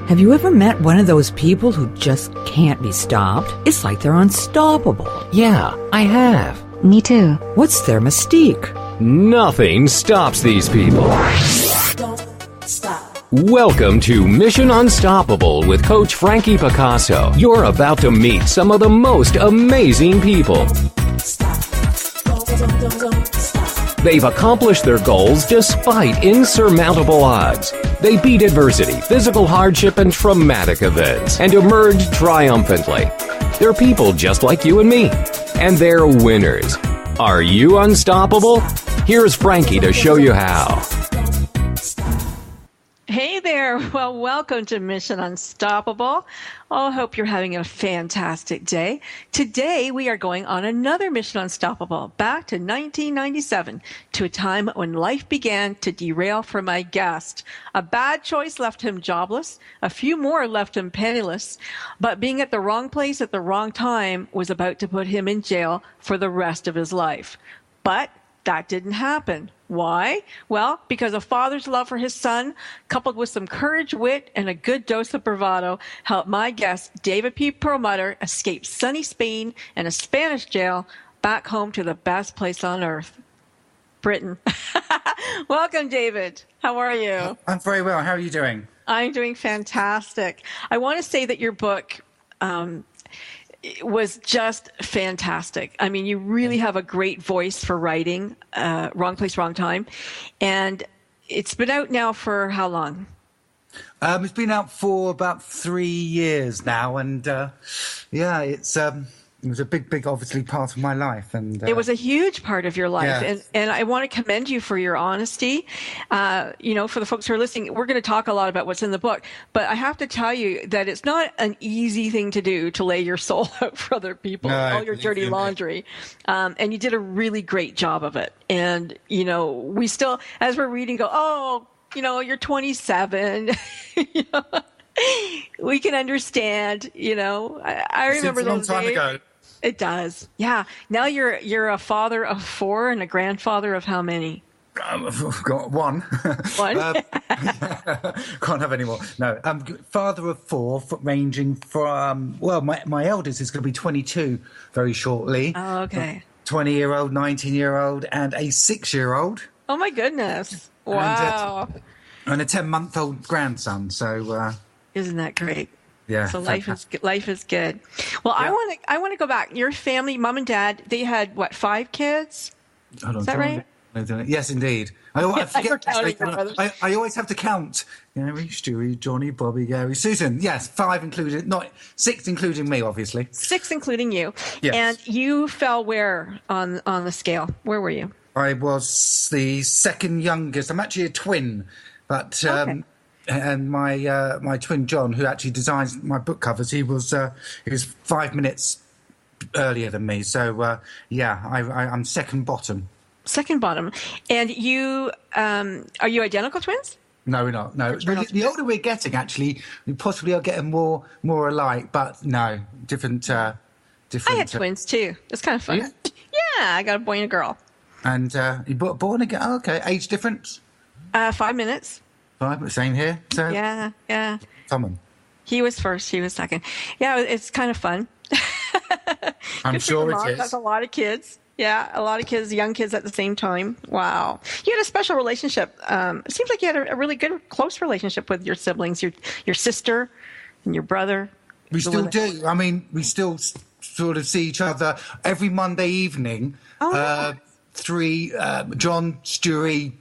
Have you ever met one of those people who just can't be stopped? It's like they're unstoppable. Yeah, I have. Me too. What's their mystique? Nothing stops these people. Don't stop. Welcome to Mission Unstoppable with Coach Frankie Picasso. You're about to meet some of the most amazing people. Stop. Don't stop. They've accomplished their goals despite insurmountable odds. They beat adversity, physical hardship, and traumatic events, and emerged triumphantly. They're people just like you and me, and they're winners. Are you unstoppable? Here's Frankie to show you how. Hey there. Well, welcome to Mission Unstoppable. I hope you're having a fantastic day. Today, we are going on another Mission Unstoppable, back to 1997, to a time when life began to derail for my guest. A bad choice left him jobless. A few more left him penniless. But being at the wrong place at the wrong time was about to put him in jail for the rest of his life. But that didn't happen. Why? Well, because a father's love for his son, coupled with some courage, wit, and a good dose of bravado, helped my guest, David P Perlmutter, escape sunny Spain and a Spanish jail back home to the best place on earth, Britain. Welcome, David. How are you? I'm very well. How are you doing? I'm doing fantastic. I want to say that your book was just fantastic. I mean, you really have a great voice for writing, Wrong Place, Wrong Time. And it's been out now for how long? It's been out for about 3 years now. And yeah, it was a big, obviously, part of my life. And it was a huge part of your life. Yeah. And I want to commend you for your honesty. For the folks who are listening, we're going to talk a lot about what's in the book. But I have to tell you that it's not an easy thing to do, to lay your soul out for other people, all your dirty laundry. And you did a really great job of it. And, we still, as we're reading, go, you're 27. We can understand, I remember those days. It's a long time ago. It does. Yeah. Now you're a father of 4 and a grandfather of how many? I've got one. One? Can't have any more. No. Father of 4, ranging from, my eldest is going to be 22 very shortly. Oh, okay. 20-year-old, 19-year-old, and a 6-year-old. Oh, my goodness. Wow. And a 10-month-old grandson. So, isn't that great? Yeah. So life is good. Well, yeah. I want to go back. Your family, mom and dad, they had 5 kids? Hold on, is that right? Yes, indeed. I always have to count. Gary, Stewie, Johnny, Bobby, Gary, Susan. Yes, 5 included, not 6 including me, obviously. 6 including you. Yes. And you fell where on the scale? Where were you? I was the second youngest. I'm actually a twin, but okay. And my twin John, who actually designs my book covers, he was 5 minutes earlier than me. So I'm second bottom. Second bottom. And you are you identical twins? No, we're not. No, the older we're getting, actually, we possibly are getting more alike. But no, different. I had twins too. It's kind of fun. Yeah, I got a boy and a girl. And you born again? Oh, okay. Age difference? 5 minutes. 5, same here. So yeah. Common. He was first. He was second. Yeah, it's kind of fun. I'm sure it is. That's a lot of kids. Yeah, a lot of kids, young kids at the same time. Wow. You had a special relationship. It seems like you had a really good, close relationship with your siblings, your sister and your brother. We still do. I mean, we still sort of see each other every Monday evening. Oh, John, Stewie,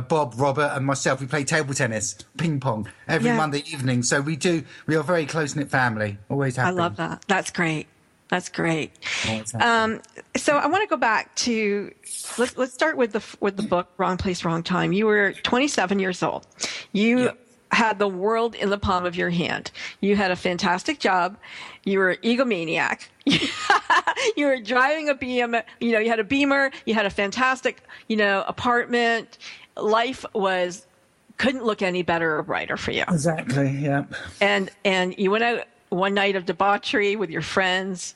Bob, Robert, and myself, we play table tennis, ping pong every Monday evening. So we are a very close-knit family. Always have been. I love that. That's great. That's great. So I want to go back to let's start with the book Wrong Place, Wrong Time. You were 27 years old. You had the world in the palm of your hand. You had a fantastic job. You were an egomaniac. You were driving a BM. You had a Beamer. You had a fantastic, apartment. Life couldn't look any better or brighter for you. Exactly. Yeah. And you went out one night of debauchery with your friends,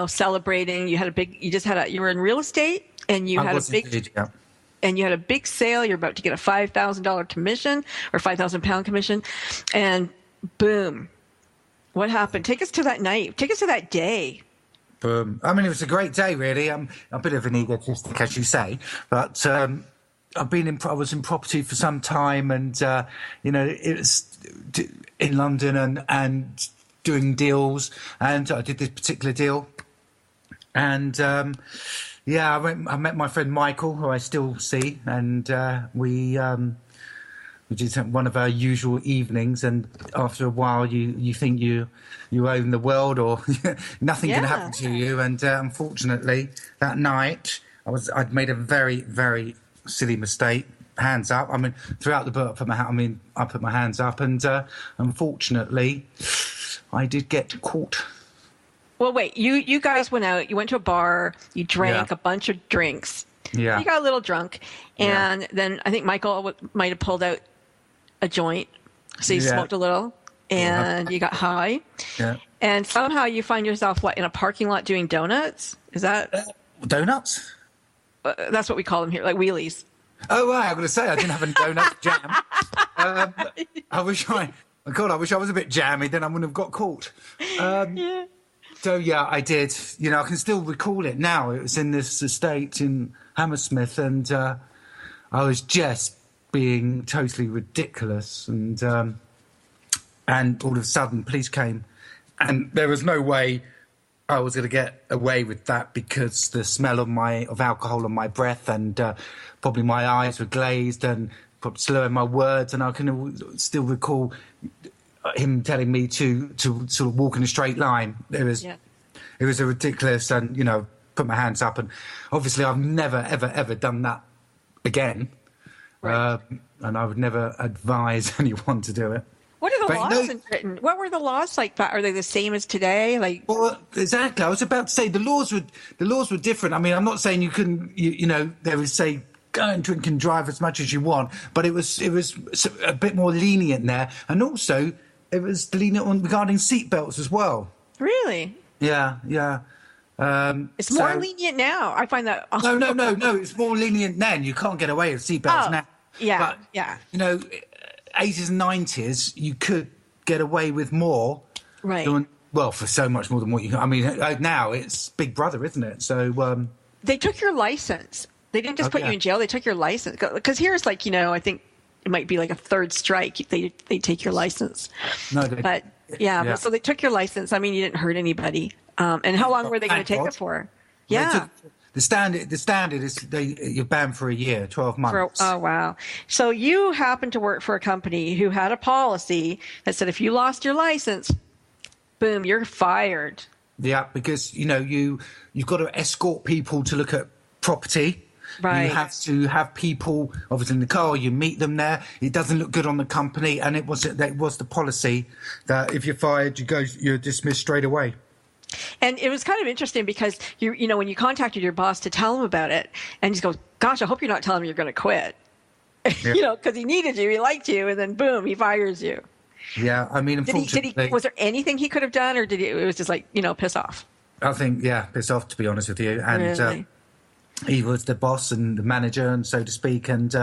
celebrating. You were in real estate, and you had a big, indeed, yeah. and you had a big sale. You're about to get a $5,000 commission or £5,000 commission, and boom. What happened? Take us to that night. Take us to that day. Boom. I mean, it was a great day, really. I'm a bit of an egotistic, as you say, but I was in property for some time, and it was in London and doing deals, and I did this particular deal, and I met my friend Michael, who I still see, and we did one of our usual evenings, and after a while you think you own the world, or nothing can happen to you, and unfortunately that night I'd made a very, very silly mistake. Hands up. I mean, throughout the book I put my hands up, and unfortunately I did get caught. Well, wait, you guys went out, you went to a bar, you drank a bunch of drinks. Yeah. You got a little drunk, and then I think Michael might have pulled out a joint, so you smoked a little, and you got high. Yeah. And somehow you find yourself, in a parking lot doing donuts? Is that... Donuts? That's what we call them here, like wheelies. Oh, right, I'm going to say, I didn't have any donut jam. I wish I was a bit jammy, then I wouldn't have got caught. So, I did. I can still recall it now. It was in this estate in Hammersmith, and I was just being totally ridiculous, and all of a sudden police came, and there was no way I was going to get away with that, because the smell of alcohol on my breath, and probably my eyes were glazed, and probably slurring my words, and I can still recall him telling me to sort of walk in a straight line. It was a ridiculous, and put my hands up, and obviously I've never ever done that again. Right. And I would never advise anyone to do it. What are the laws in Britain? What were the laws like back? Are they the same as today? Well, exactly. I was about to say the laws were different. I mean, I'm not saying you couldn't. They would say go and drink and drive as much as you want, but it was a bit more lenient there, and also it was lenient regarding seatbelts as well. Really? Yeah. It's more lenient now. I find that. No. It's more lenient then. You can't get away with seatbelts now. Yeah, but, 80s and 90s, you could get away with more. Right. For so much more than what you can. I mean, now it's Big Brother, isn't it? So they took your license. They didn't just put you in jail. They took your license. Because here's I think it might be like a third strike. They take your license. No, so they took your license. I mean, you didn't hurt anybody. And how long were they going to take it for? Yeah. The standard is you're banned for a year, 12 months. Oh, wow. So you happened to work for a company who had a policy that said if you lost your license, boom, you're fired. Yeah, because, you've got to escort people to look at property. Right. You have to have people, obviously, in the car. You meet them there. It doesn't look good on the company. And it was the policy that if you're fired, you're dismissed straight away. And it was kind of interesting because when you contacted your boss to tell him about it, and he goes, "Gosh, I hope you're not telling him you're going to quit," because he needed you, he liked you, and then boom, he fires you. Yeah, I mean, unfortunately, was there anything he could have done, or it was just piss off? I think piss off, to be honest with you, and really? He was the boss and the manager, and so to speak, and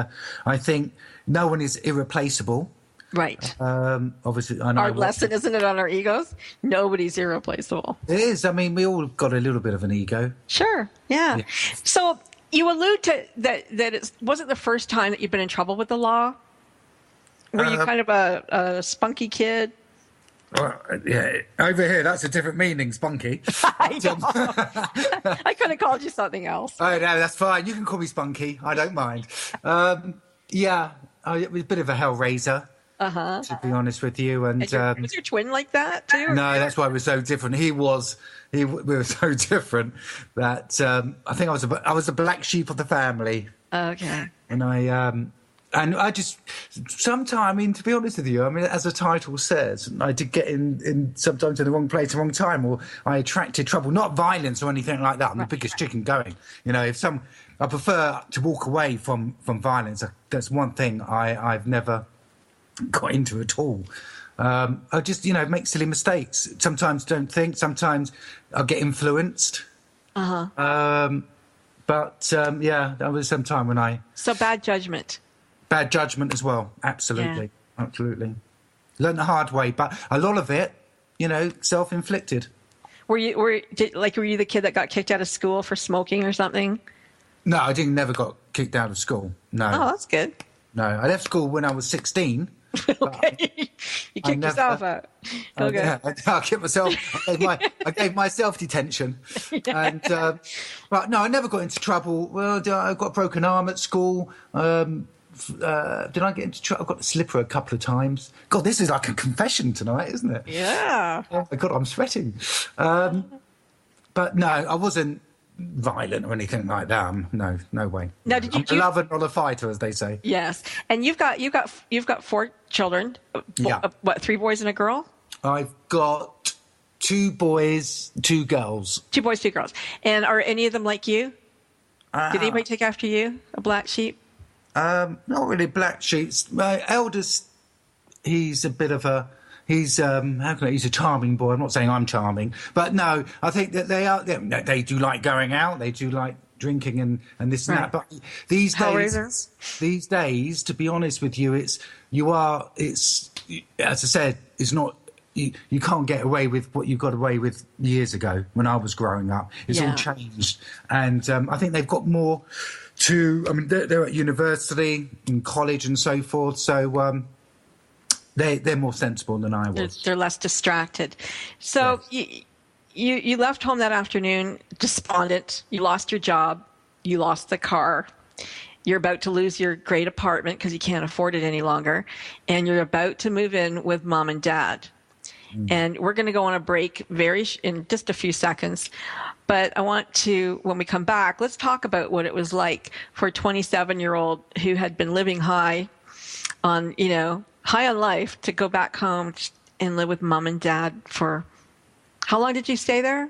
I think no one is irreplaceable. Right. Obviously, our lesson, isn't it, on our egos? Nobody's irreplaceable. It is. I mean, we all got a little bit of an ego. Sure. Yeah. So you allude to that it wasn't the first time that you've been in trouble with the law. Were you kind of a spunky kid? Over here, that's a different meaning, spunky. I could have called you something else. Oh, no, that's fine. You can call me spunky. I don't mind. It was a bit of a hellraiser. To be honest with you, and was your twin like that too? No, that's why we're so different. We were so different that I think I was the black sheep of the family. Okay. And I just sometimes, I mean, to be honest with you, I mean, as the title says, I did get in sometimes in the wrong place, at the wrong time, or I attracted trouble, not violence or anything like that. I'm the biggest chicken going. I prefer to walk away from violence. That's one thing I've never got into at all. I just, make silly mistakes. Sometimes don't think. Sometimes I get influenced. But yeah, there was some time when So bad judgment. bad judgment as well. Absolutely, absolutely. Learned the hard way, but a lot of it, self-inflicted. Were you the kid that got kicked out of school for smoking or something? No, I didn't. Never got kicked out of school. No. Oh, that's good. No, I left school when I was 16. Okay, you kicked yourself out. Okay. Yeah, I kicked myself. I gave myself detention, and but no, I never got into trouble. Well, I got a broken arm at school. Did I get into trouble? I got the slipper a couple of times. God, this is like a confession tonight, isn't it? Yeah. Oh my God, I'm sweating. But no, I wasn't violent or anything like that. No way. Now, I'm a lover, not a fighter, as they say. Yes, and you've got 4 children. Yeah. What, 3 boys and a girl? I've got 2 boys, 2 girls. 2 boys, 2 girls. And are any of them like you? Did anybody take after you? A black sheep? Not really black sheets. My eldest, he's a bit of a. He's he's a charming boy. I'm not saying I'm charming, but no, I think that they do like going out. They do like drinking and this and Right. that. But these days, to be honest with you, it's as I said, it's not. You can't get away with what you got away with years ago when I was growing up. It's all changed, and I think they've got more to. I mean, they're at university and college and so forth, so. They're more sensible than I was. They're less distracted. So Yes. you left home that afternoon despondent. You lost your job. You lost the car. You're about to lose your great apartment because you can't afford it any longer. And you're about to move in with mom and dad. And we're going to go on a break in just a few seconds. But I want to, when we come back, let's talk about what it was like for a 27-year-old who had been living high on life to go back home and live with mom and dad for how long did you stay there?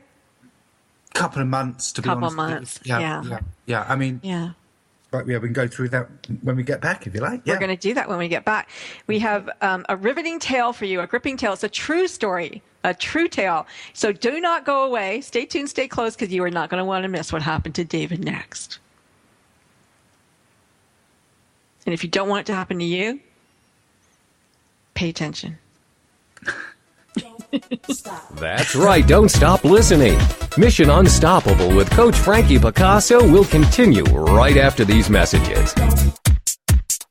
Couple of months, to be honest. Couple months. Yeah. I mean, but we can go through that when we get back, if you like. Yeah. We're going to do that when we get back. We have a riveting tale for you, a gripping tale. It's a true story, a true tale. So do not go away. Stay tuned, stay close, because you are not going to want to miss what happened to David next. And if you don't want it to happen to you, pay attention. That's right, don't stop listening. Mission Unstoppable with Coach Frankie Picasso will continue right after these messages.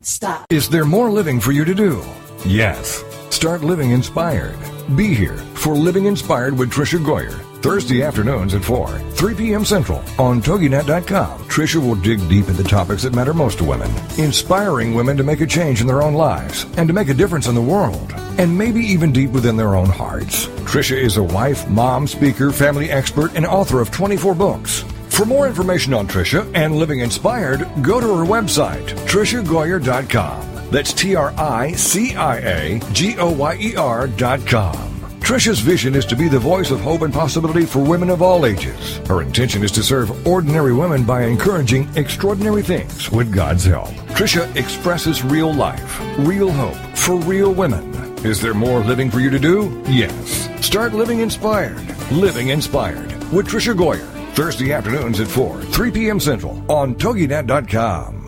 Stop. Is there more living for you to do? Yes. Start living inspired. Be here for Living Inspired with Tricia Goyer, Thursday afternoons at 4, 3 p.m. Central on TogiNet.com. Tricia will dig deep into topics that matter most to women, inspiring women to make a change in their own lives and to make a difference in the world, and maybe even deep within their own hearts. Tricia is a wife, mom, speaker, family expert, and author of 24 books. For more information on Tricia and Living Inspired, go to her website, TriciaGoyer.com. That's TriciaGoyer.com. Tricia's vision is to be the voice of hope and possibility for women of all ages. Her intention is to serve ordinary women by encouraging extraordinary things with God's help. Tricia expresses real life, real hope for real women. Is there more living for you to do? Yes. Start living inspired. Living Inspired with Tricia Goyer. Thursday afternoons at 4, 3 p.m. Central on TogiNet.com.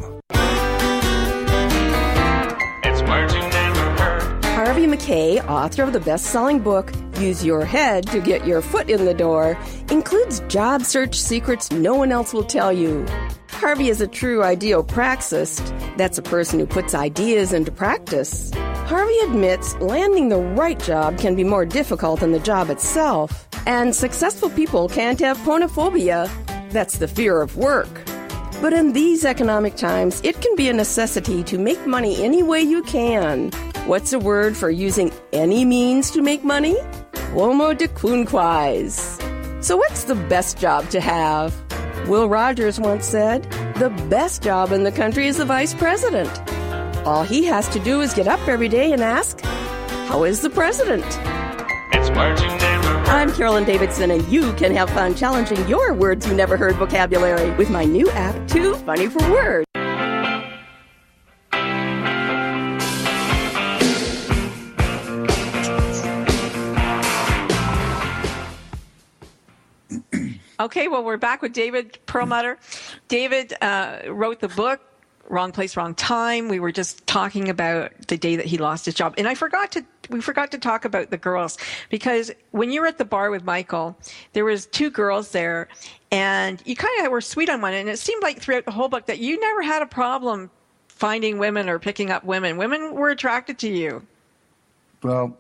Harvey Mackay, author of the best-selling book, Use Your Head to Get Your Foot in the Door, includes job search secrets no one else will tell you. Harvey is a true ideopraxist. That's a person who puts ideas into practice. Harvey admits landing the right job can be more difficult than the job itself. And successful people can't have pornophobia. That's the fear of work. But in these economic times, it can be a necessity to make money any way you can. What's a word for using any means to make money? Quomo de quunquais. So what's the best job to have? Will Rogers once said, the best job in the country is the vice president. All he has to do is get up every day and ask, how is the president? I'm Carolyn Davidson, and you can have fun challenging your words you never heard vocabulary with my new app, Too Funny for Words. Okay, well, we're back with David Perlmutter. David wrote the book, Wrong Place, Wrong Time. We were just talking about the day that he lost his job. And we forgot to talk about the girls, because when you were at the bar with Michael, there was 2 girls there, and you kind of were sweet on one. And it seemed like throughout the whole book that you never had a problem finding women or picking up women. Women were attracted to you. Well,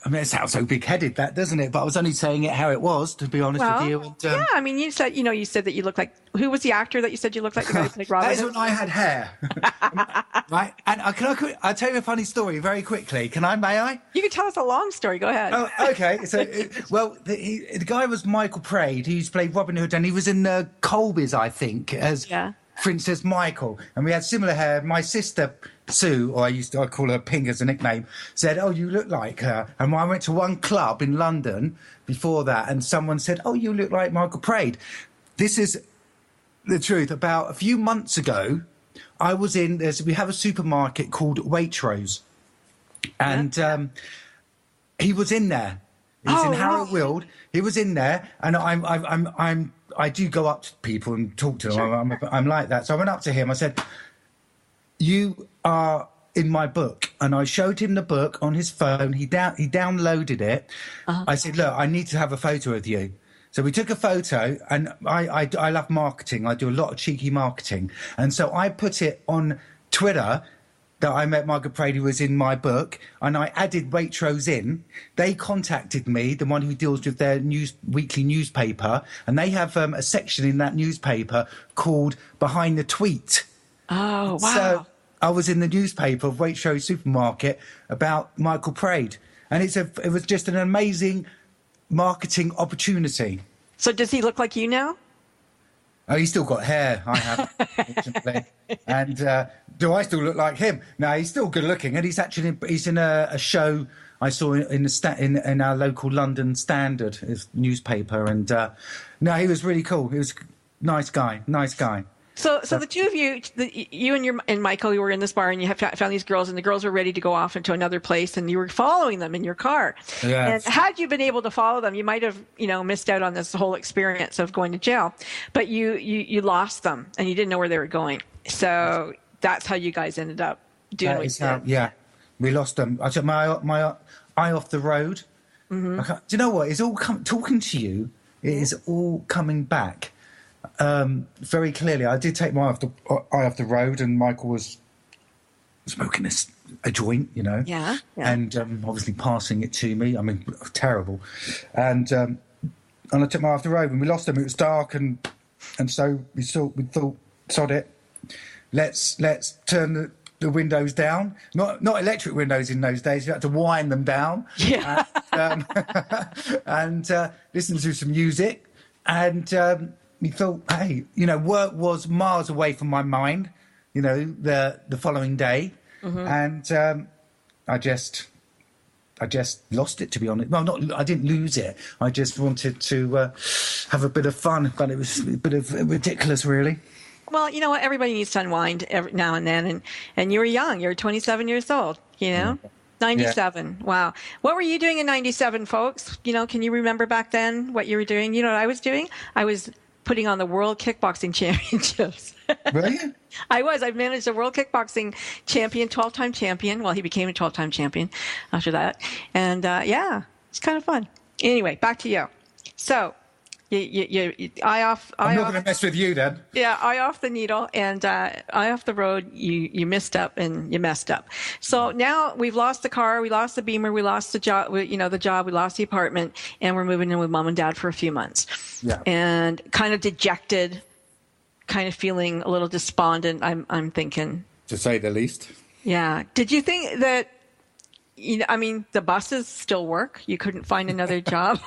I mean, it sounds so big-headed, that, doesn't it? But I was only saying it how it was, to be honest with you. And, yeah, I mean, you said that you looked like, who was the actor that you said you looked like? The guy who played Robin? That is when I had hair. Right? And I'll tell you a funny story very quickly. May I? You can tell us a long story. Go ahead. Oh, okay. So, the guy was Michael Praed. He used to play Robin Hood, and he was in Colby's, I think, as Princess Michael. And we had similar hair. My sister Sue, or I call her Ping as a nickname, said, "Oh, you look like her." And I went to one club in London before that, and someone said, "Oh, you look like Michael Praed." This is the truth. About a few months ago, I was we have a supermarket called Waitrose, and he was in there. He was in Harrow Weald. He was in there, and I do go up to people and talk to them. Sure. I'm like that. So I went up to him. I said, "You are in my book," and I showed him the book on his phone. He downloaded it. I said, "Look, I need to have a photo of you." So we took a photo, and I love marketing. I do a lot of cheeky marketing, and so I put it on Twitter that I met Michael Praed, who was in my book, and I added Waitrose in. They contacted me, the one who deals with their weekly newspaper, and they have a section in that newspaper called Behind the Tweet. Oh, wow. So I was in the newspaper of Waitrose Supermarket about Michael Praed, and it was just an amazing marketing opportunity. So does he look like you now? Oh, he's still got hair. I have, fortunately. And do I still look like him? No, he's still good looking, and he's in a show I saw in our local London Standard newspaper, and no, he was really cool. He was nice guy. So the two of you, you and Michael, you were in this bar, and you found these girls, and the girls were ready to go off into another place, and you were following them in your car. Yes. And had you been able to follow them, you might have, missed out on this whole experience of going to jail. But you lost them, and you didn't know where they were going. So that's how you guys ended up doing what you did. Yeah, we lost them. I took my eye off the road. Mm-hmm. Do you know what? It's all talking to you. It is all coming back. Very clearly, I did take my eye off the road, and Michael was smoking a joint, Yeah. And obviously passing it to me. I mean, terrible. And I took my eye off the road, and we lost him. It was dark, and so we thought, sod it. Let's turn the windows down. Not electric windows in those days. You had to wind them down. Yeah. And listen to some music, and. We thought, hey, work was miles away from my mind, the following day. Mm-hmm. And I just lost it, to be honest. Well, I didn't lose it. I just wanted to have a bit of fun, but it was a bit of ridiculous, really. Well, you know what? Everybody needs to unwind every now and then. And you were young. You were 27 years old, 97. Yeah. Wow. What were you doing in 97, folks? Can you remember back then what you were doing? You know what I was doing? I was putting on the World Kickboxing Championships. Really? I managed a World Kickboxing champion, 12-time champion. Well, he became a 12-time champion after that. And, it's kind of fun. Anyway, back to you. So, eye off. I'm not going to mess with you, then. Yeah, eye off the needle and eye off the road. You missed up and you messed up. So now we've lost the car, we lost the Beamer, we lost the job. We lost the apartment, and we're moving in with Mom and Dad for a few months. Yeah. And kind of dejected, kind of feeling a little despondent. I'm thinking, to say the least. Yeah. Did you think that? The buses still work. You couldn't find another job.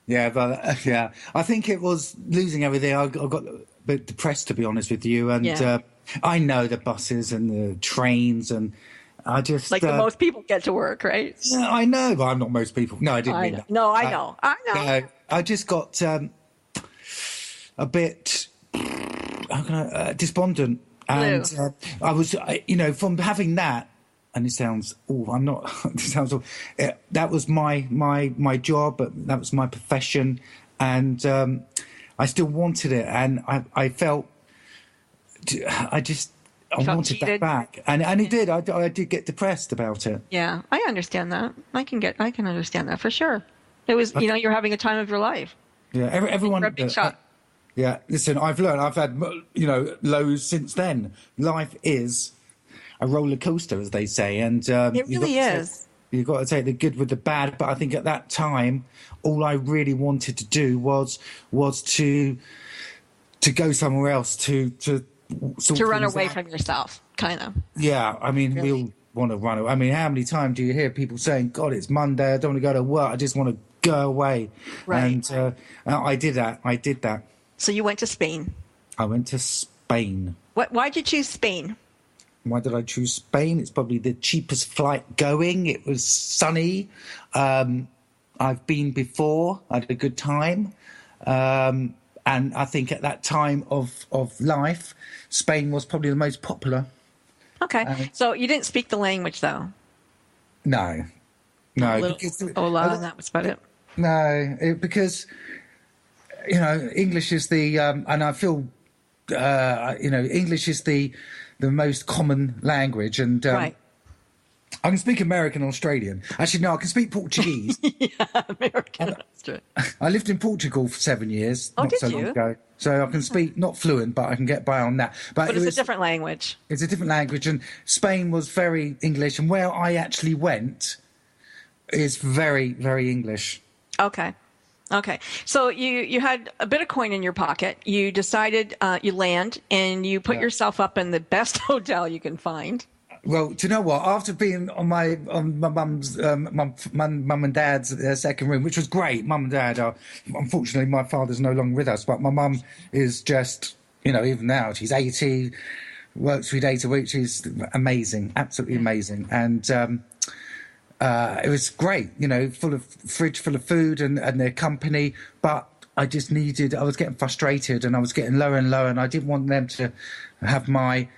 Yeah, but I think it was losing everything. I got a bit depressed, to be honest with you. And I know the buses and the trains, and I just most people get to work, right? Yeah, I know, but I'm not most people. No, I didn't mean that. No, I know. I just got a bit despondent, and I was, from having that. And it sounds, I'm not, it sounds, that was my job, but that was my profession. And I still wanted it, and I felt I wanted that back, and it did. I did get depressed about it. Yeah, I understand that. I can understand that for sure. It was, you're having a time of your life. Yeah, everyone. For a big shot. Yeah, listen, I've learned. I've had lows since then. Life is a roller coaster, as they say, and it really is. You've got to take the good with the bad. But I think at that time, all I really wanted to do was to go somewhere else to run away from yourself, kind of. Yeah, I mean, really? We all want to run away. I mean, how many times do you hear people saying, God, it's Monday, I don't want to go to work, I just want to go away. Right. And I did that. So you went to Spain. I went to Spain. Why'd you choose Spain? Why did I choose Spain? It's probably the cheapest flight going. It was sunny. I've been before. I had a good time. And I think at that time of life, Spain was probably the most popular. Okay. So you didn't speak the language, though? No. Hola, and that was about it? No, because, English is the... and I feel, English is the most common language. And right. I can speak American and Australian. Actually, no, I can speak Portuguese. Yeah, American and Australian. I lived in Portugal for 7 years. Oh, not did so you? long ago. So I can speak, not fluent, but I can get by on that. But it's a different language. It's a different language. And Spain was very English. And where I actually went is very, very English. Okay. So you had a bit of coin in your pocket. You decided you land and you put yourself up in the best hotel you can find. Well, do you know what? After being on my mum's, mum and dad's second room, which was great, mum and dad unfortunately, my father's no longer with us, but my mum is just, even now, she's 80, works 3 days a week. She's amazing, absolutely amazing. And it was great, fridge full of food and their company, but I was getting frustrated and I was getting lower and lower, and I didn't want them to have my...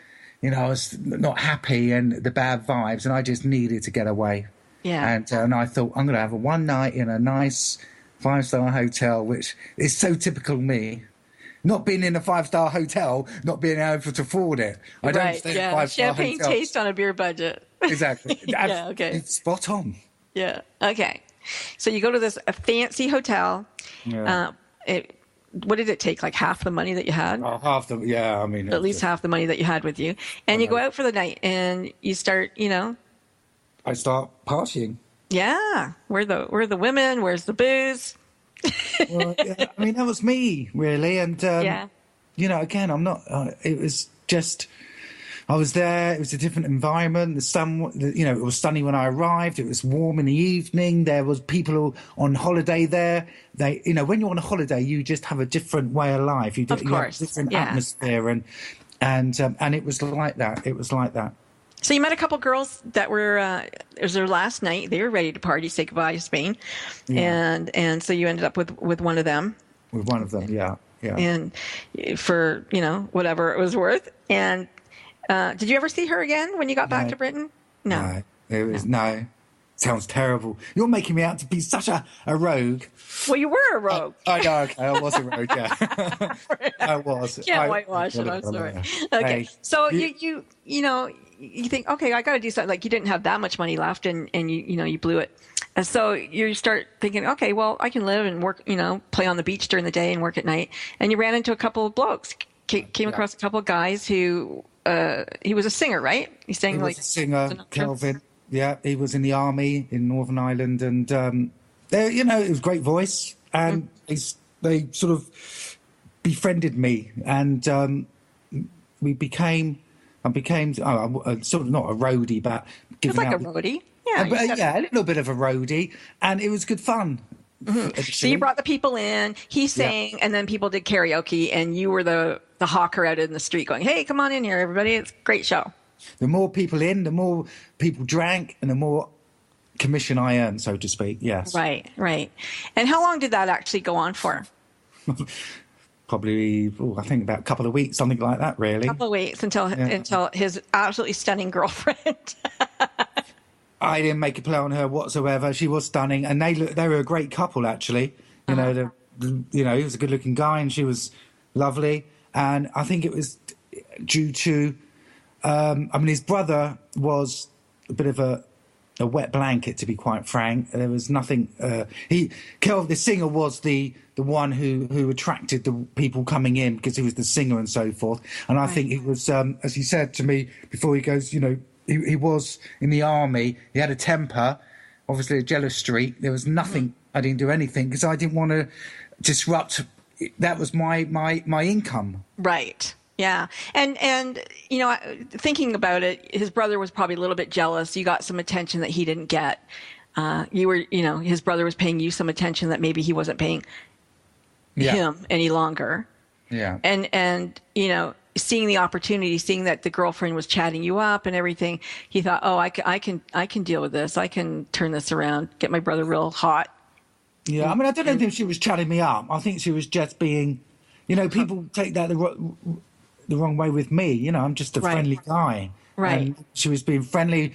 I was not happy and the bad vibes, and I just needed to get away. Yeah. And I thought, I'm going to have a one night in a nice 5-star hotel, which is so typical me. Not being in a 5-star hotel, not being able to afford it. I don't stay in a 5-star Champagne hotel. taste on a beer budget. Exactly. Yeah, okay. It's spot on. Yeah, okay. So you go to a fancy hotel. Yeah. What did it take? Like half the money that you had? Oh, half the, yeah, I mean. At least half the money that you had with you. And you go out for the night and you start, I start partying. Yeah. Where are the women? Where's the booze? Well, yeah, I mean, that was me, really. And, again, I'm not, it was just, I was there. It was a different environment. The sun, it was sunny when I arrived. It was warm in the evening. There was people on holiday there. They, when you're on a holiday, you just have a different way of life. You have a different atmosphere, and it was like that. It was like that. So you met a couple girls that were, it was their last night. They were ready to party, say goodbye to Spain, and so you ended up with one of them. With one of them, yeah. And for whatever it was worth. And did you ever see her again when you got back to Britain? No. It was no. Sounds terrible. You're making me out to be such a rogue. Well, you were a rogue. I know. Okay, I was a rogue. Yeah, I was. Can't whitewash it. I'm sorry. Okay, so you think, okay, I got to do something. Like, you didn't have that much money left, and you blew it. And so you start thinking, okay, well, I can live and work, play on the beach during the day and work at night. And you ran into a couple of blokes. Came across a couple of guys who he was a singer, right? He sang a singer, Kelvin. Yeah, he was in the army in Northern Ireland, and it was a great voice, and they sort of befriended me, and I became sort of not a roadie, but giving out, a roadie. Yeah, a little bit of a roadie, and it was good fun. Mm-hmm. So you brought the people in, he sang, and then people did karaoke, and you were the hawker out in the street going, hey, come on in here, everybody. It's a great show. The more people in, the more people drank, and the more commission I earned, so to speak, yes. Right. And how long did that actually go on for? Probably, I think about a couple of weeks, something like that, really. A couple of weeks until his absolutely stunning girlfriend. I didn't make a play on her whatsoever. She was stunning, and they were a great couple, actually. he was a good-looking guy, and she was lovely. And I think it was due to, his brother was a bit of a wet blanket, to be quite frank. There was nothing. Kel, the singer, was the one who attracted the people coming in because he was the singer and so forth. And I think he was, as he said to me before, he goes, he was in the army. He had a temper, obviously a jealous streak. There was nothing. I didn't do anything because I didn't want to disrupt. That was my income. Right. Yeah. And thinking about it, his brother was probably a little bit jealous. You got some attention that he didn't get. His brother was paying you some attention that maybe he wasn't paying him any longer. Yeah. And seeing the opportunity, seeing that the girlfriend was chatting you up and everything, he thought, I can deal with this. I can turn this around, get my brother real hot. Yeah. I don't think she was chatting me up. I think she was just being, people take that the wrong way with me. I'm just a friendly guy. Right. And she was being friendly.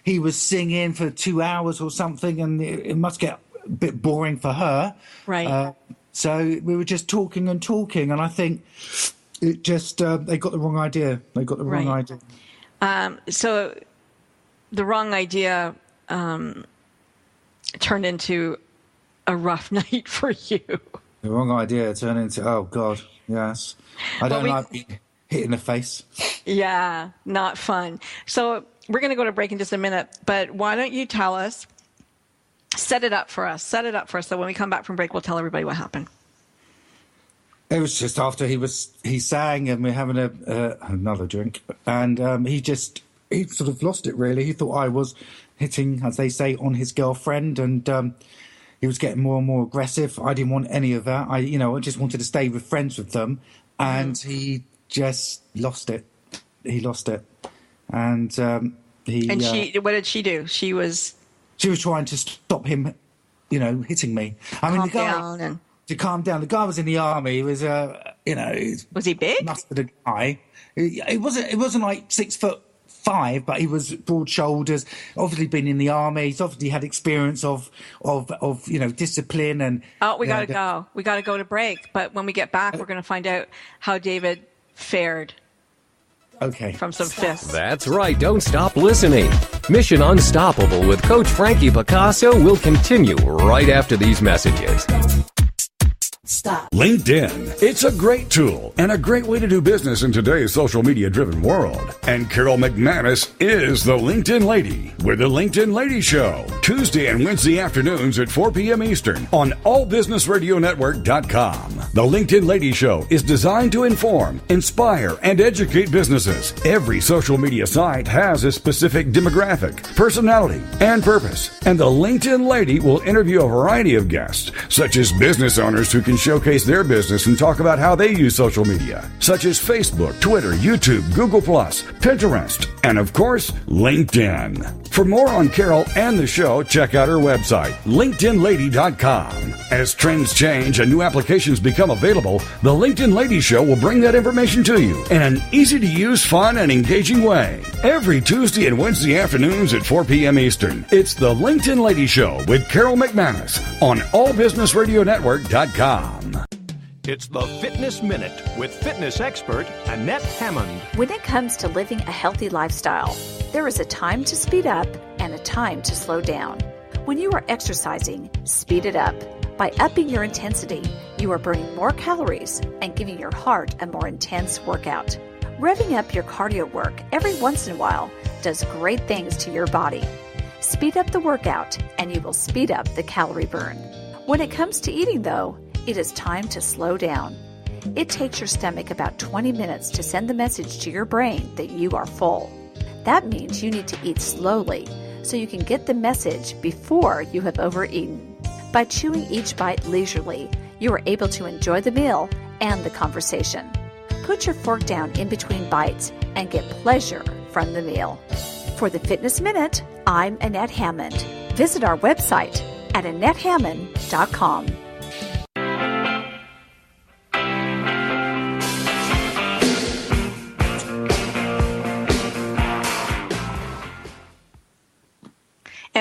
He was singing for 2 hours or something, and it must get a bit boring for her. Right. So we were just talking, and I think it just they got the wrong idea. Idea. So the wrong idea turned into a rough night for you. The wrong idea turned into, oh God, yes. I don't like being hit in the face. Yeah, not fun. So we're going to go to break in just a minute, but why don't you tell us, set it up for us so when we come back from break, we'll tell everybody what happened. It was just after he sang and we're having another drink, and he sort of lost it, really. He thought I was hitting, as they say, on his girlfriend, and he was getting more and more aggressive. I didn't want any of that. I just wanted to stay with friends with them, and he just lost it. He lost it, and she. What did she do? She was trying to stop him, hitting me. To calm down. The guy was in the army. He was, was he big? Muscular guy. It wasn't like 6'5", but he was broad shoulders. Obviously, been in the army. He's obviously had experience of discipline and. Oh, we gotta go. We gotta go to break. But when we get back, we're gonna find out how David fared. Okay. From some fists. That's right. Don't stop listening. Mission Unstoppable with Coach Frankie Picasso will continue right after these messages. Stop. LinkedIn. It's a great tool and a great way to do business in today's social media driven world. And Carol McManus is the LinkedIn Lady with the LinkedIn Lady Show. Tuesday and Wednesday afternoons at 4 p.m. Eastern on allbusinessradionetwork.com. The LinkedIn Lady Show is designed to inform, inspire, and educate businesses. Every social media site has a specific demographic, personality, and purpose. And the LinkedIn Lady will interview a variety of guests, such as business owners who can showcase their business and talk about how they use social media, such as Facebook, Twitter, YouTube, Google+, Pinterest, and of course, LinkedIn. For more on Carol and the show, check out her website, LinkedInLady.com. As trends change and new applications become available, the LinkedIn Lady Show will bring that information to you in an easy-to-use, fun, and engaging way. Every Tuesday and Wednesday afternoons at 4 p.m. Eastern, it's the LinkedIn Lady Show with Carol McManus on allbusinessradionetwork.com. It's the Fitness Minute with fitness expert Annette Hammond. When it comes to living a healthy lifestyle, there is a time to speed up and a time to slow down. When you are exercising, speed it up. By upping your intensity, you are burning more calories and giving your heart a more intense workout. Revving up your cardio work every once in a while does great things to your body. Speed up the workout and you will speed up the calorie burn. When it comes to eating, though, it is time to slow down. It takes your stomach about 20 minutes to send the message to your brain that you are full. That means you need to eat slowly so you can get the message before you have overeaten. By chewing each bite leisurely, you are able to enjoy the meal and the conversation. Put your fork down in between bites and get pleasure from the meal. For the Fitness Minute, I'm Annette Hammond. Visit our website at AnnetteHammond.com.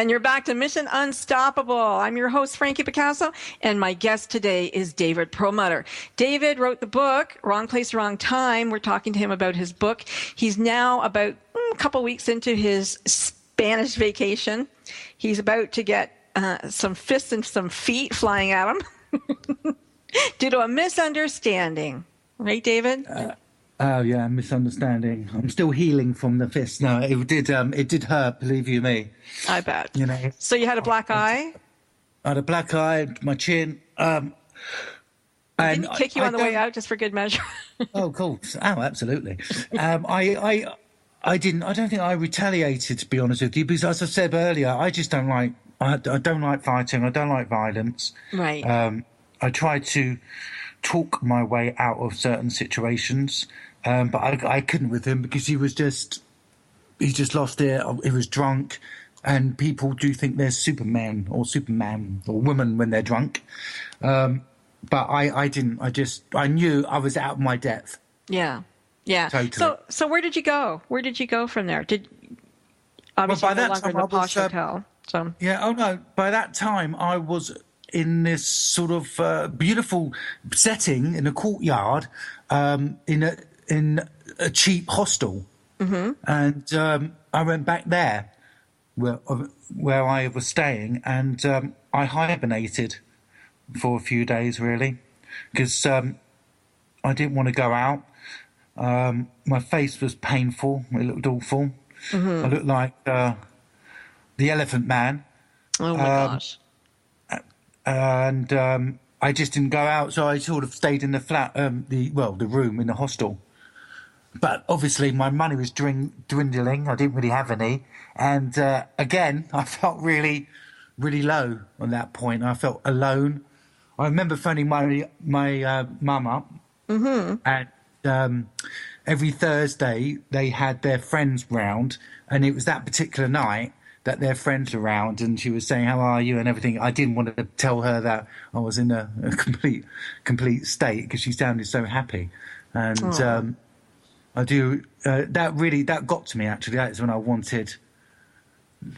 And you're back to Mission Unstoppable. I'm your host, Frankie Picasso, and my guest today is David Perlmutter. David wrote the book, Wrong Place, Wrong Time. We're talking to him about his book. He's now about a couple weeks into his Spanish vacation. He's about to get some fists and some feet flying at him due to a misunderstanding. Right, David? Oh yeah, misunderstanding. I'm still healing from the fist. No, it did hurt. Believe you me. I bet. You know. So you had a black eye. I had a black eye, my chin. And didn't he kick you on the way out just for good measure? Oh, cool. Oh, absolutely. I didn't. I don't think I retaliated, to be honest with you, because as I said earlier, I just don't like. I don't like fighting. I don't like violence. Right. I try to talk my way out of certain situations. But I couldn't with him because he just lost it. He was drunk, and people do think they're Superman or woman when they're drunk. But I didn't. I knew I was out of my depth. Yeah. Totally. So where did you go? Where did you go from there? Obviously by no that longer time in the posh hotel. So yeah. Oh no. By that time I was in this sort of beautiful setting in a courtyard, in a cheap hostel, and I went back there where I was staying, and I hibernated for a few days, really, because I didn't want to go out. My face was painful; it looked awful. I looked like the Elephant Man. Oh my gosh! And I just didn't go out, so I sort of stayed in the flat, the room in the hostel. But obviously my money was dwindling. I didn't really have any. And again, I felt really, really low on that point. I felt alone. I remember phoning my mum up. And every Thursday they had their friends round. And it was that particular night that their friends were around, and she was saying, "How are you?" and everything. I didn't want to tell her that I was in a complete state because she sounded so happy. And I do that got to me, actually. That's when I wanted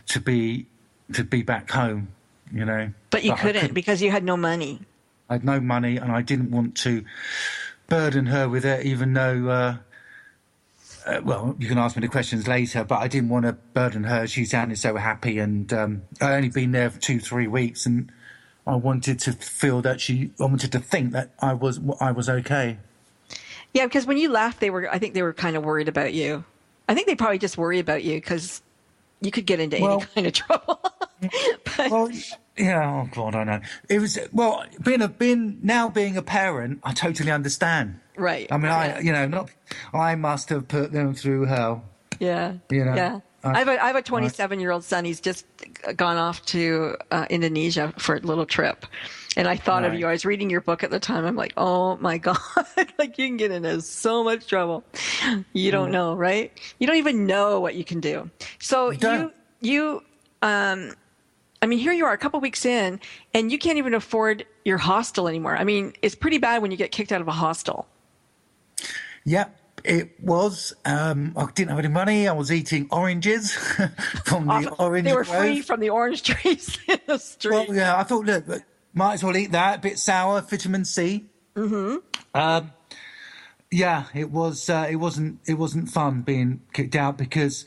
to be back home, you know. But you couldn't because you had no money. I had no money, and I didn't want to burden her with it, even though well, you can ask me the questions later, but I didn't want to burden her. She sounded so happy, and I'd only been there for 2-3 weeks, and I wanted to feel that I wanted to think that I was okay. Yeah, because when you left, I think they were kind of worried about you. I think they probably just worry about you because you could get into any kind of trouble. Yeah, oh God, I know. It was being a parent, I totally understand. Right. I mean, I must have put them through hell. Yeah. You know. Yeah. I have a 27-year-old son. He's just gone off to Indonesia for a little trip. And I thought of you. I was reading your book at the time. I'm like, oh my God, like you can get into so much trouble. You don't know, right? You don't even know what you can do. So I mean, here you are a couple weeks in, and you can't even afford your hostel anymore. I mean, it's pretty bad when you get kicked out of a hostel. Yep, it was. I didn't have any money. I was eating oranges from the orange They were grove. free from the orange trees in the street. Well, yeah, I thought, look, might as well eat that. A bit sour, vitamin C. Yeah, it was. It wasn't fun being kicked out because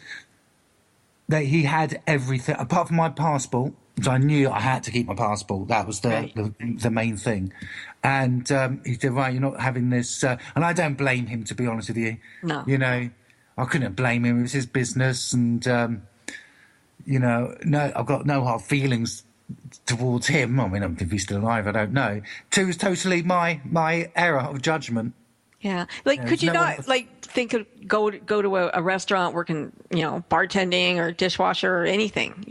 he had everything apart from my passport. So I knew I had to keep my passport. That was the main thing. And he said, right, you're not having this. And I don't blame him, to be honest with you. No. You know, I couldn't blame him. It was his business. And, no, I've got no hard feelings towards him. I mean, if he's still alive, I don't know. It was totally my error of judgment. Yeah. Like, could you not, think of go to a restaurant working, bartending or dishwasher or anything,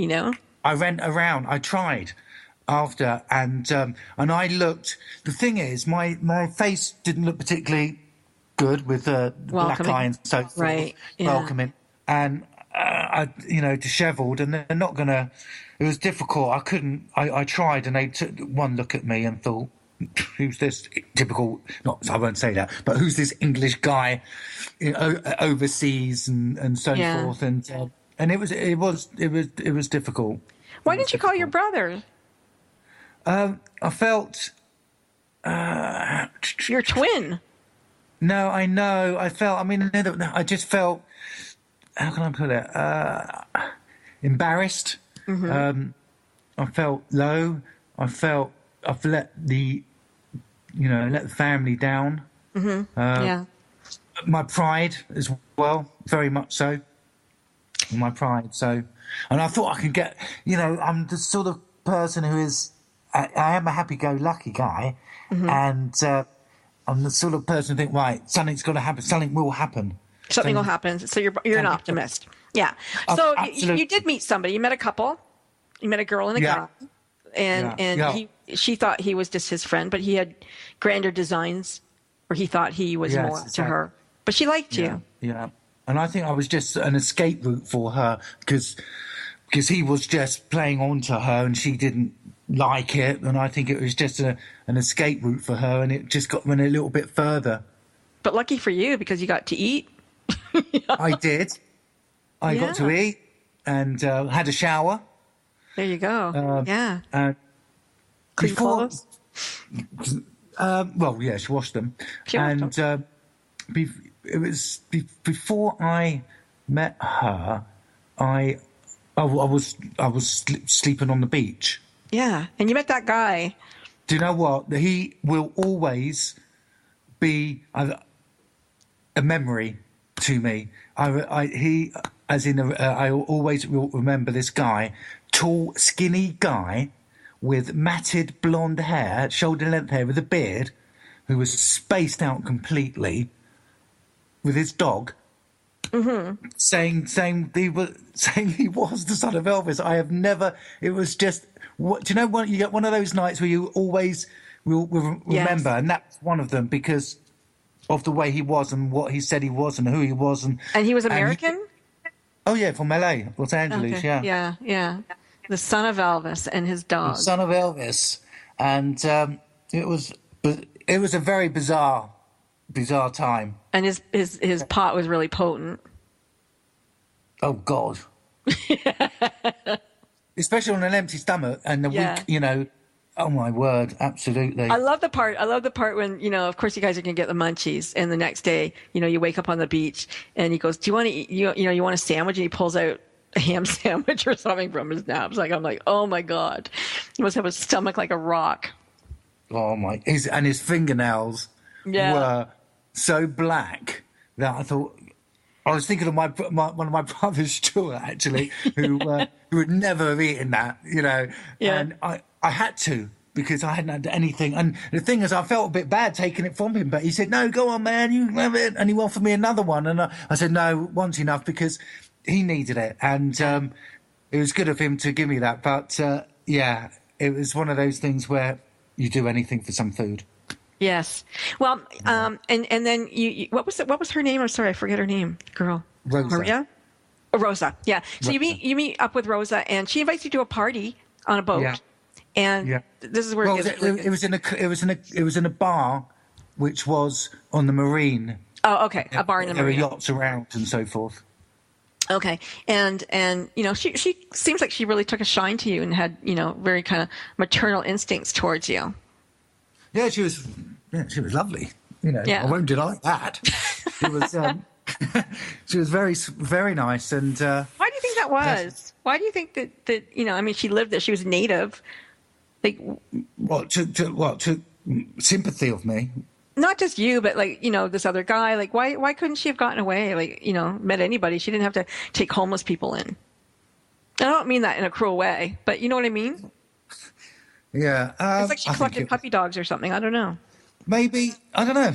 I went around. I tried after, and I looked. The thing is, my face didn't look particularly good with the black eye and so forth. Right. Yeah. Welcoming, and I, dishevelled, and they're not gonna. It was difficult. I couldn't. I tried, and they took one look at me and thought, "Who's this typical?" Not, I won't say that, but who's this English guy, overseas and so forth, and it was difficult. Why didn't you call your brother? I felt... Your twin. No, I know. I just felt... How can I put it? Embarrassed. Mm-hmm. I felt low. I've let the family down. Mm-hmm. Yeah. My pride as well, very much so. My pride. So, and I thought I could get, I'm the sort of person who is, I am a happy-go-lucky guy, mm-hmm. and I'm the sort of person who think, right, something's got to happen, something will happen. Something will happen. So you're an optimist. Yeah. So you did meet somebody. You met a couple. You met a girl and a guy. And she thought he was just his friend, but he had grander designs, or he thought he was more to her. But she liked you. Yeah. And I think I was just an escape route for her because he was just playing on to her and she didn't like it. And I think it was just an escape route for her, and it just went a little bit further. But lucky for you, because you got to eat. I did. I got to eat and had a shower. There you go. Clean clothes? She washed them. It was before I met her. I was sleeping on the beach. Yeah, and you met that guy. Do you know what? He will always be a memory to me. I always will remember this guy, tall, skinny guy with matted blonde hair, shoulder-length hair, with a beard, who was spaced out completely, with his dog, mm-hmm. saying he was the son of Elvis. I have never. It was just. Do you know what? You get one of those nights where you always will remember, and that's one of them because of the way he was and what he said he was and who he was, and he was American. From LA, Los Angeles. Okay. Yeah. The son of Elvis and his dog. The son of Elvis, and it was a very bizarre time. And his pot was really potent. Oh God. Especially on an empty stomach and the week, oh my word, absolutely. I love the part when, of course you guys are going to get the munchies, and the next day, you wake up on the beach and he goes, do you want to eat, you want a sandwich? And he pulls out a ham sandwich or something from his naps. I'm like, oh my God. He must have a stomach like a rock. Oh my, his fingernails were so black that I thought, I was thinking of one of my brothers, Stuart, actually, who would never have eaten that, and I had to because I hadn't had anything. And the thing is, I felt a bit bad taking it from him, but he said, no, go on, man, you have it. And he offered me another one. And I said, no, one's enough because he needed it. And it was good of him to give me that. But, it was one of those things where you do anything for some food. Yes. Well, and then you what was her name? I'm sorry, I forget her name. Girl. Rosa. Maria? Oh, Rosa. Yeah. So Rosa. you meet up with Rosa, and she invites you to a party on a boat. Yeah. And this is where it was in a bar, which was on the marine. Oh, okay. A bar in the marine. There were yachts around and so forth. Okay. And she seems like she really took a shine to you and had, very kind of maternal instincts towards you. Yeah, she was lovely. I won't deny that. She was she was very, very nice. And why do you think that was? Why do you think that she lived there. She was native. Like to sympathy of me. Not just you, but this other guy. Like why couldn't she have gotten away? Met anybody. She didn't have to take homeless people in. I don't mean that in a cruel way, but you know what I mean? Yeah. It's like she collected puppy dogs or something. I don't know. Maybe. I don't know.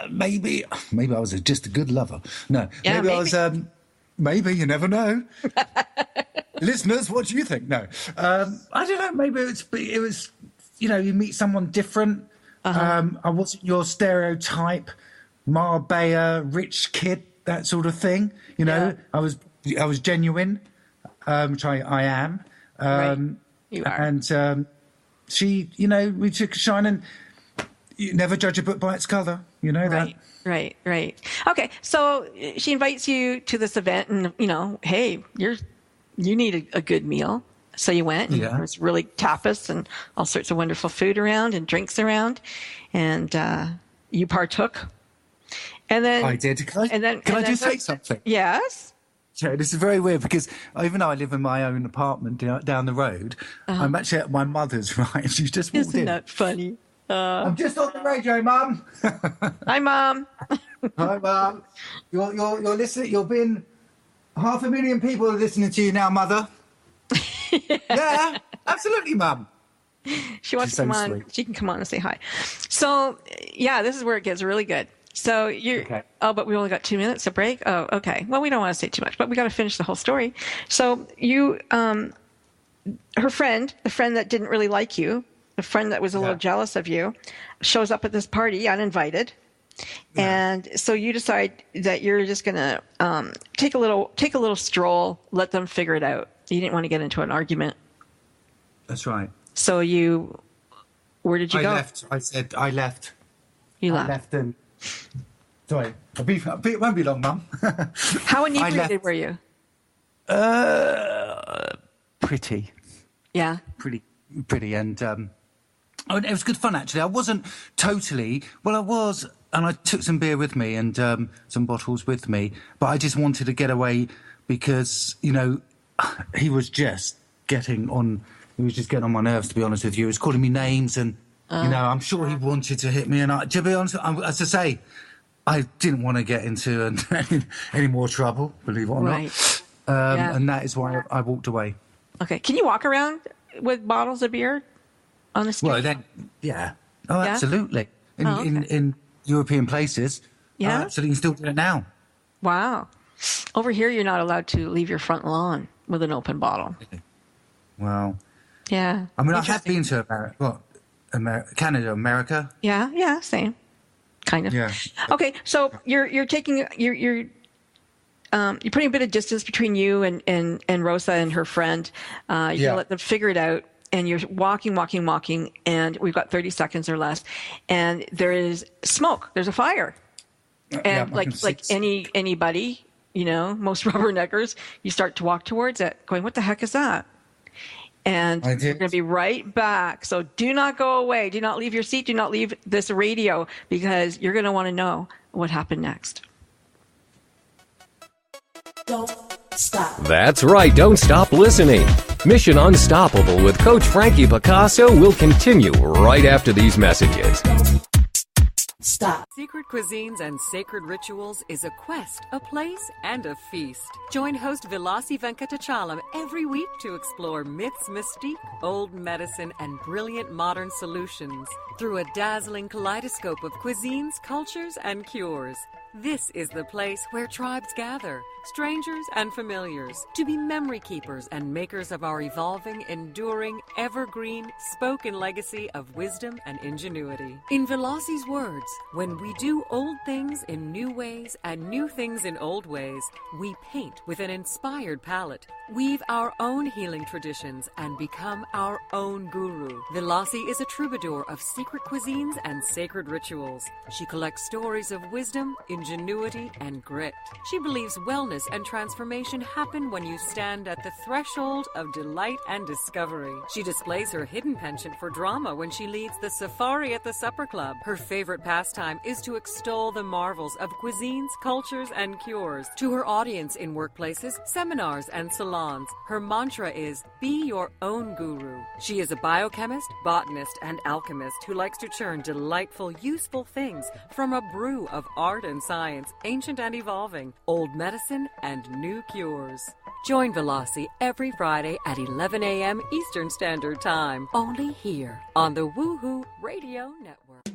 Maybe I was just a good lover. No. Yeah, maybe. I was... maybe. You never know. Listeners, what do you think? No. I don't know. Maybe it was... you meet someone different. Uh-huh. I wasn't your stereotype Marbella rich kid, that sort of thing. I was genuine, which I am. Right. You are. And she, we took a shine, and you never judge a book by its cover. You know that. Right. Okay, so she invites you to this event, and hey, you're you need a good meal. So you went, and there was really tapas and all sorts of wonderful food around and drinks around, and you partook. And then I did. Can I just say something? Yes. Yeah, this is very weird because even though I live in my own apartment down the road, I'm actually at my mother's, right? She's just walked in. Isn't that funny? I'm just on the radio, Mum. Hi, Mom. Hi, Mum. You're listening. You've been 500,000 people are listening to you now, Mother. Yeah, absolutely, Mum. She wants to come on. Sweet. She can come on and say hi. So, yeah, this is where it gets really good. So you're, okay. Oh, but we only got 2 minutes to break. Oh, okay. Well, we don't want to say too much, but we got to finish the whole story. So you, her friend, the friend that didn't really like you, the friend that was a little jealous of you, shows up at this party uninvited. Yeah. And so you decide that you're just going to take a little stroll, let them figure it out. You didn't want to get into an argument. That's right. So where did you go? I said I left. You left. I left them. Sorry, it won't be long, Mum. How inebriated were you? Pretty. Yeah. Pretty, and it was good fun actually. I wasn't totally. Well, I was, and I took some beer with me and some bottles with me, but I just wanted to get away because he was just getting on. He was just getting on my nerves, to be honest with you. He was calling me names and. I'm sure he wanted to hit me, and to be honest, as I say, I didn't want to get into any more trouble, believe it or not. And that is why I walked away. Okay. Can you walk around with bottles of beer on the street? Well, then, yeah. Oh, yeah? Absolutely. In European places. Yeah. Absolutely. You can still do it now. Wow. Over here, you're not allowed to leave your front lawn with an open bottle. Wow. Yeah. I mean, I have been to Canada, America. Yeah, same, kind of. Yeah. Okay, so you're putting a bit of distance between you and Rosa and her friend. You're gonna let them figure it out, and you're walking, and we've got 30 seconds or less, and there is smoke. There's a fire, and like anybody, most rubberneckers, you start to walk towards it, going, "What the heck is that?" And we're going to be right back. So do not go away. Do not leave your seat. Do not leave this radio because you're going to want to know what happened next. Don't stop. That's right. Don't stop listening. Mission Unstoppable with Coach Frankie Picasso will continue right after these messages. Stop. Secret Cuisines and Sacred Rituals is a quest, a place, and a feast. Join host Vilasi Venkatachalam every week to explore myths, mystique, old medicine, and brilliant modern solutions through a dazzling kaleidoscope of cuisines, cultures, and cures. This is the place where tribes gather, strangers and familiars, to be memory keepers and makers of our evolving, enduring, evergreen, spoken legacy of wisdom and ingenuity. In Velasi's words, when we do old things in new ways and new things in old ways, we paint with an inspired palette, weave our own healing traditions, and become our own guru. Vilasi is a troubadour of secret cuisines and sacred rituals. She collects stories of wisdom, ingenuity, and grit. She believes wellness and transformation happen when you stand at the threshold of delight and discovery. She displays her hidden penchant for drama when she leads the Safari at the Supper Club. Her favorite pastime is to extol the marvels of cuisines, cultures, and cures. To her audience in workplaces, seminars, and salons, her mantra is, be your own guru. She is a biochemist, botanist, and alchemist who likes to churn delightful, useful things from a brew of art and science, ancient and evolving, old medicine, and new cures. Join Vilasi every Friday at 11 a.m. Eastern Standard Time, only here on the Woohoo Radio Network.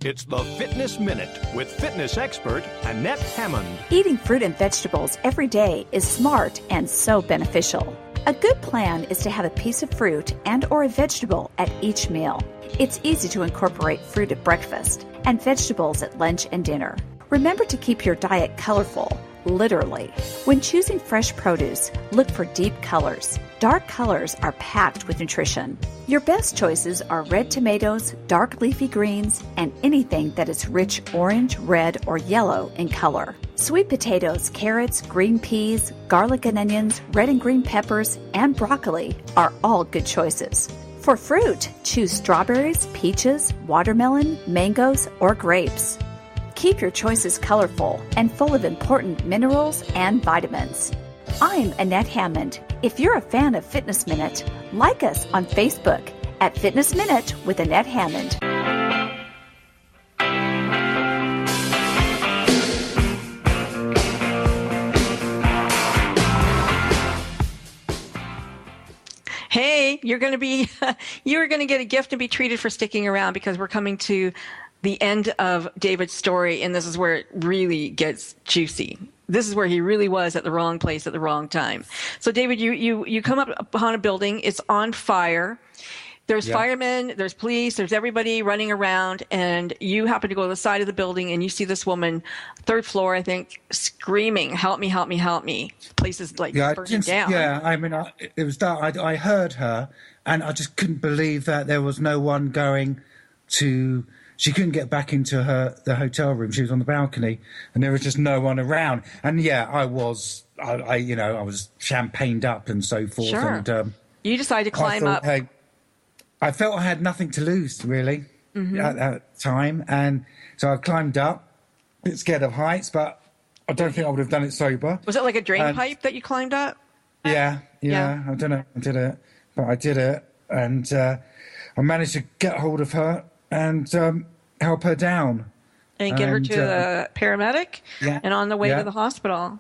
It's the Fitness Minute with fitness expert Annette Hammond. Eating fruit and vegetables every day is smart and so beneficial. A good plan is to have a piece of fruit and or a vegetable at each meal. It's easy to incorporate fruit at breakfast and vegetables at lunch and dinner. Remember to keep your diet colorful, literally. When choosing fresh produce, look for deep colors. Dark colors are packed with nutrition. Your best choices are red tomatoes, dark leafy greens, and anything that is rich orange, red, or yellow in color. Sweet potatoes, carrots, green peas, garlic and onions, red and green peppers, and broccoli are all good choices. For fruit, choose strawberries, peaches, watermelon, mangoes, or grapes. Keep your choices colorful and full of important minerals and vitamins. I'm Annette Hammond. If you're a fan of Fitness Minute, like us on Facebook at Fitness Minute with Annette Hammond. Hey, you're going to get a gift and be treated for sticking around, because we're coming to the end of David's story, and this is where it really gets juicy. This is where he really was at the wrong place at the wrong time. So, David, you come up upon a building. It's on fire. There's firemen, there's police, there's everybody running around, and you happen to go to the side of the building, and you see this woman, third floor, I think, screaming, "Help me, help me, help me." The place is like burning down. Yeah, I mean, it was dark. I heard her, and I just couldn't believe that there was no one going to... She couldn't get back into the hotel room. She was on the balcony, and there was just no one around. And yeah, I was champagned up and so forth. Sure. And you decided to climb up. Hey, I felt I had nothing to lose, really, at that time. And so I climbed up, a bit scared of heights, but I don't think I would have done it sober. Was it like a drain pipe that you climbed up? Yeah. I don't know. I did it, but I did it. And I managed to get hold of her and help her down. And get her to the paramedic and on the way to the hospital.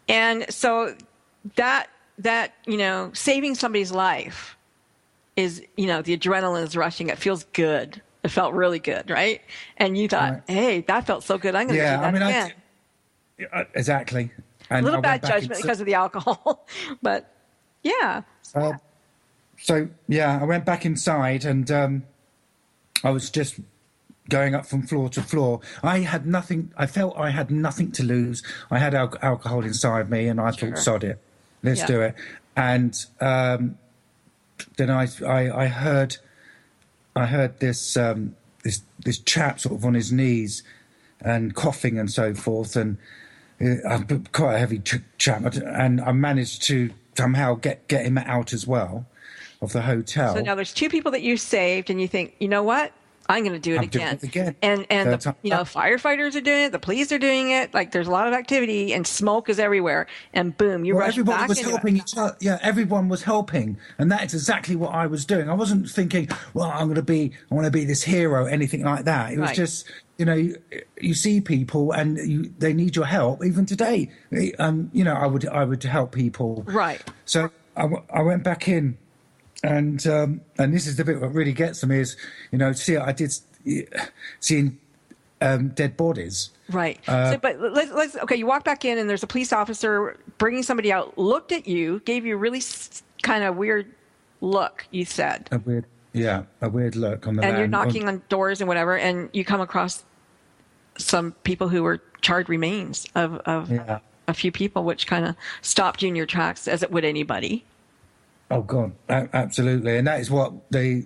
And so that saving somebody's life is, the adrenaline is rushing. It feels good. It felt really good, right? And you thought, hey, that felt so good. I'm going to do that again. Exactly. And a little bad judgment because of the alcohol. But, yeah. I went back inside, and I was just going up from floor to floor. I felt I had nothing to lose. I had alcohol inside me, and I thought, sod it. Let's do it. And then I heard this this chap sort of on his knees and coughing and so forth, and quite a heavy chap, and I managed to somehow get him out as well of the hotel. So now there's two people that you saved, and you think, you know what? I'm going to do it again. And the firefighters are doing it. The police are doing it. Like, there's a lot of activity, and smoke is everywhere. And boom, you rush back into helping each other. Yeah, everyone was helping, and that's exactly what I was doing. I wasn't thinking, well, I want to be this hero, anything like that. It was just, you see people, and they need your help. Even today, I would help people. Right. So I went back in. And this is the bit that really gets to me is, seeing dead bodies. Right. But let's you walk back in, and there's a police officer bringing somebody out, looked at you, gave you a really kind of weird look, you said. A weird look on the And you're knocking on doors and whatever, and you come across some people who were charred remains of a few people, which kind of stopped you in your tracks, as it would anybody. Oh, God, absolutely. And that is what I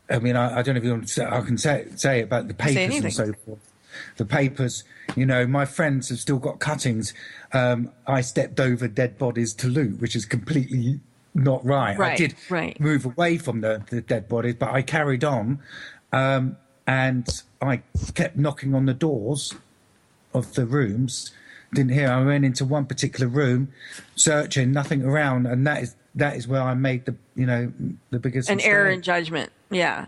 don't know if you want to say, I can say it about the papers and so forth. The papers, my friends have still got cuttings. I stepped over dead bodies to loot, which is completely not right. I did move away from the dead bodies, but I carried on. And I kept knocking on the doors of the rooms. Didn't hear. I went into one particular room, searching, nothing around, and that is where I made the biggest mistake. Error in judgment. Yeah.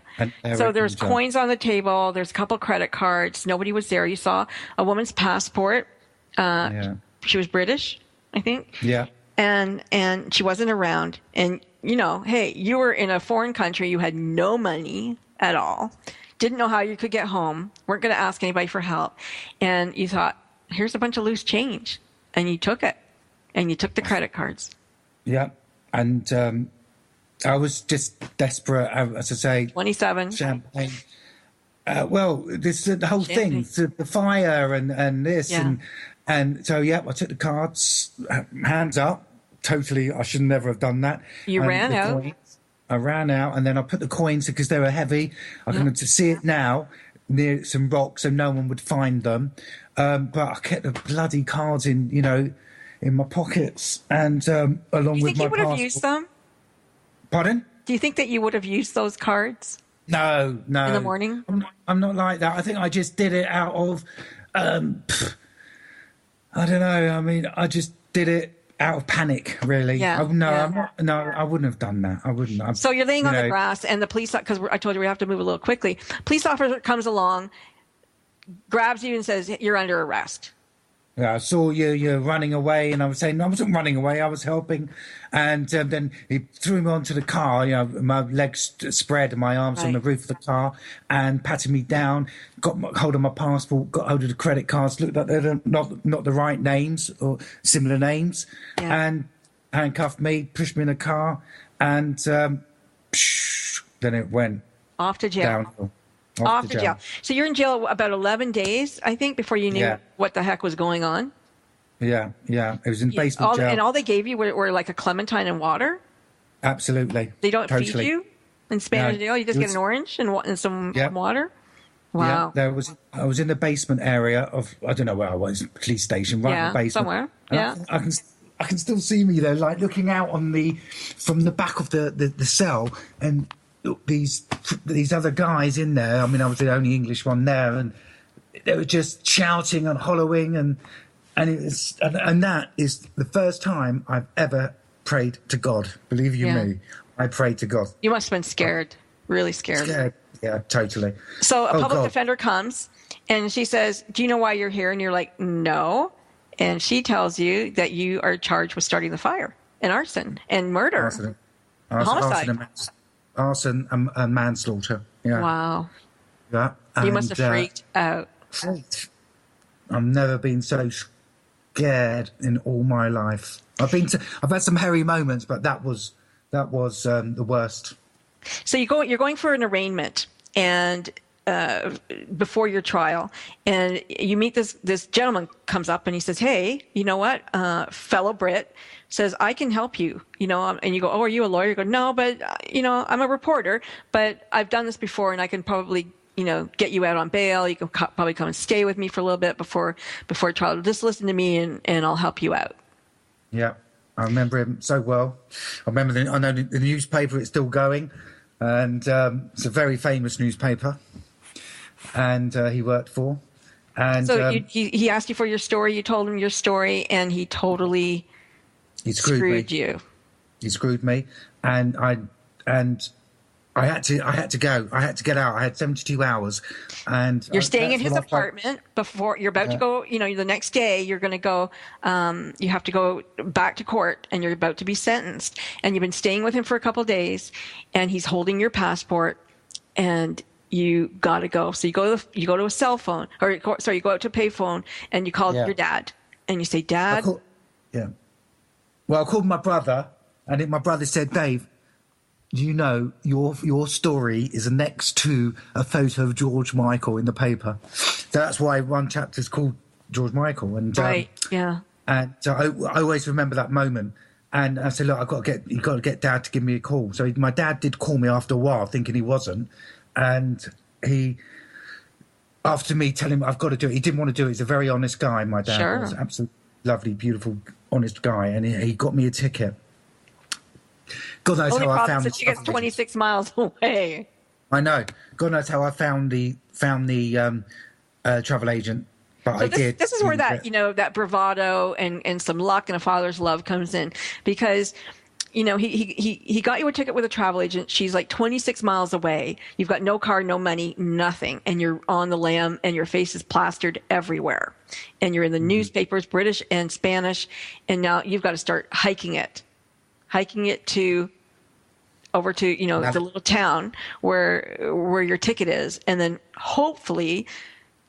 So there's coins on the table. There's a couple credit cards. Nobody was there. You saw a woman's passport. She was British, I think. Yeah. And she wasn't around. And hey, you were in a foreign country. You had no money at all. Didn't know how you could get home. Weren't going to ask anybody for help. And you thought, here's a bunch of loose change. And you took it. And you took the credit cards. Yeah. And I was just desperate, as I say. 27. Champagne. Well, this the whole thing, the fire and this and so I took the cards, hands up. Totally, I should never have done that. You ran out. Coins, I ran out, and then I put the coins because they were heavy. I can see it now near some rocks, so no one would find them. But I kept the bloody cards in my pockets, and along with my passport. Do you think you would have used them? Pardon? Do you think that you would have used those cards? No. In the morning? I'm not like that. I think I just did it out of, I don't know. I mean, I just did it out of panic, really. Yeah. I'm not, I wouldn't have done that. I wouldn't. So you're laying on the grass, and the police, because I told you we have to move a little quickly. Police officer comes along, grabs you, and says, "You're under arrest." Yeah, I saw you're running away, and I was saying, no, I wasn't running away, I was helping. And then he threw me onto the car, my legs spread and my arms on the roof of the car, and patted me down, got hold of my passport, got hold of the credit cards, looked like they're not the right names or similar names, and handcuffed me, pushed me in a car, and then it went off to jail. Downhill. Off to jail. So you're in jail about 11 days, I think, before you knew what the heck was going on. Yeah. It was in basement jail. And all they gave you were like a clementine and water? Absolutely. They don't feed you in Spanish jail? You just get an orange and some water? Wow. Yeah, I was in the basement area of, I don't know where I was, police station, right in the basement. Somewhere. Yeah. I can still see me there, like looking out from the back of the cell, and these other guys in there. I mean, I was the only English one there, and they were just shouting and hollowing, and that is the first time I've ever prayed to God. Believe you me, I prayed to God. You must have been scared, really scared. Yeah, totally. So a public defender comes, and she says, "Do you know why you're here?" And you're like, "No." And she tells you that you are charged with starting the fire and arson and murder, homicide. Arson and manslaughter. Yeah. Wow. Yeah. You must have freaked out. I've never been so scared in all my life. I've had some hairy moments, but that was the worst. So you're going for an arraignment, and before your trial, and you meet this gentleman comes up and he says, "Hey, you know what? Fellow Brit says I can help you, and you go, "Oh, are you a lawyer?" You go, "No, but I'm a reporter, but I've done this before, and I can probably get you out on bail. You can probably come and stay with me for a little bit before trial. Just listen to me, and I'll help you out." Yeah, I remember him so well. I know the newspaper, it's still going, and it's a very famous newspaper, and he worked for. And so he asked you for your story. You told him your story, and he totally screwed you. He screwed me, and I had to go. I had to get out. I had 72 hours, and you're staying in his apartment before you're about to go. The next day you're going to go. You have to go back to court, and you're about to be sentenced. And you've been staying with him for a couple of days, and he's holding your passport, and you got to go. So you go to a cell phone, or you go out to a payphone, and you call your dad, and you say, "Dad." Well, I called my brother, and my brother said, "Dave, your story is next to a photo of George Michael in the paper." So that's why one chapter is called George Michael. And and I always remember that moment. And I said, "Look, you got to get Dad to give me a call." So my dad did call me after a while, thinking he wasn't, and he, after me telling him I've got to do it, he didn't want to do it. He's a very honest guy. My dad was absolutely lovely, beautiful, honest guy, and he got me a ticket. God knows how I found. She gets 26 miles away. I know. God knows how I found the travel agent, but I did. This is where that bravado and some luck and a father's love comes in, because he got you a ticket with a travel agent. She's like 26 miles away. You've got no car, no money, nothing, and you're on the lam, and your face is plastered everywhere, and you're in the newspapers, British and Spanish, and now you've got to start hiking it over to the little town where your ticket is, and then hopefully